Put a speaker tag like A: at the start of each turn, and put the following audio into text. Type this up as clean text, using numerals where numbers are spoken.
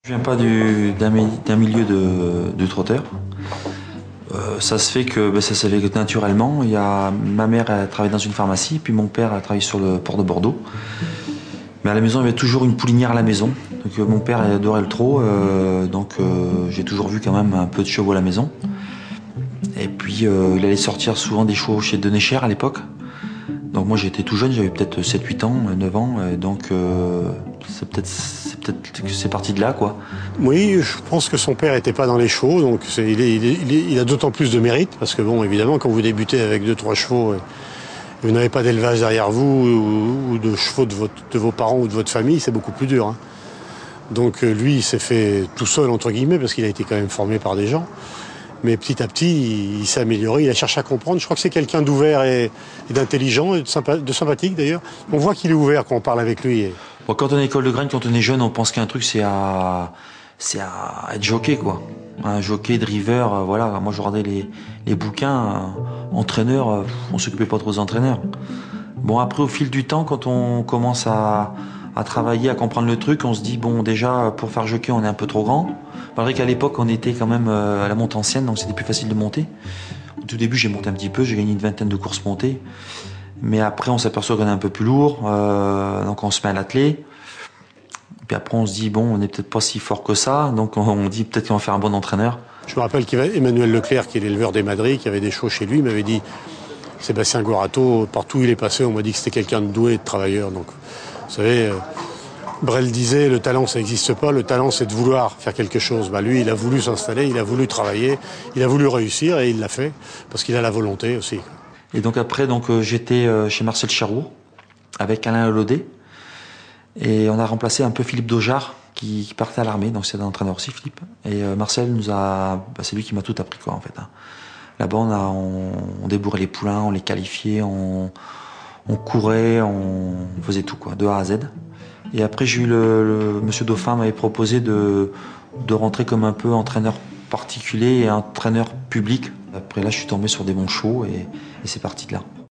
A: Je viens pas d'un milieu de trotteur. Ça se fait que ça s'est fait naturellement. Ma mère a travaillé dans une pharmacie, puis mon père a travaillé sur le port de Bordeaux. Mais à la maison, il y avait toujours une poulinière à la maison. Donc mon père adorait le trot, j'ai toujours vu quand même un peu de chevaux à la maison. Et puis il allait sortir souvent des chevaux chez Denécher à l'époque. Donc moi j'étais tout jeune, j'avais peut-être 7-8 ans, 9 ans, donc c'est parti de là quoi.
B: Oui, je pense que son père n'était pas dans les chevaux, donc il a d'autant plus de mérite, parce que bon, évidemment, quand vous débutez avec 2-3 chevaux, et vous n'avez pas d'élevage derrière vous, ou de chevaux de vos parents ou de votre famille, c'est beaucoup plus dur. Hein. Donc lui, il s'est fait tout seul, entre guillemets, parce qu'il a été quand même formé par des gens. Mais petit à petit, il s'est amélioré, il a cherché à comprendre. Je crois que c'est quelqu'un d'ouvert et d'intelligent, et de sympathique d'ailleurs. On voit qu'il est ouvert quand on parle avec lui.
A: Bon, quand on est à l'école de Graines, quand on est jeune, on pense qu'un truc c'est à être jockey quoi. Un jockey, driver, voilà. Moi je regardais les bouquins, entraîneur, on s'occupait pas trop des entraîneurs. Bon après au fil du temps, quand on commence à travailler, à comprendre le truc, on se dit bon déjà pour faire jockey on est un peu trop grand. Malgré qu'à l'époque on était quand même à la monte ancienne, donc c'était plus facile de monter. Au tout début j'ai monté un petit peu, j'ai gagné une vingtaine de courses montées. Mais après on s'aperçoit qu'on est un peu plus lourd, donc on se met à l'atteler. Puis après on se dit bon on n'est peut-être pas si fort que ça, donc on dit peut-être qu'on va faire un bon entraîneur.
B: Je me rappelle qu'Emmanuel Leclerc, qui est l'éleveur des Madrid, qui avait des chevaux chez lui, m'avait dit Sébastien Gorato, partout où il est passé, on m'a dit que c'était quelqu'un de doué et de travailleur. Donc, vous savez, Brel disait le talent ça n'existe pas, le talent c'est de vouloir faire quelque chose. Lui il a voulu s'installer, il a voulu travailler, il a voulu réussir et il l'a fait parce qu'il a la volonté aussi.
A: Et donc après j'étais chez Marcel Charroux avec Alain Holaudet et on a remplacé un peu Philippe Daugeard qui partait à l'armée, donc c'est un entraîneur aussi Philippe. Et Marcel c'est lui qui m'a tout appris quoi en fait. Hein. Là-bas on débourrait les poulains, on les qualifiait, on courait, on faisait tout quoi, de A à Z. Et après j'ai eu le monsieur Dauphin m'avait proposé de rentrer comme un peu entraîneur particulier et entraîneur public. Après là je suis tombé sur des bons chevaux et c'est parti de là.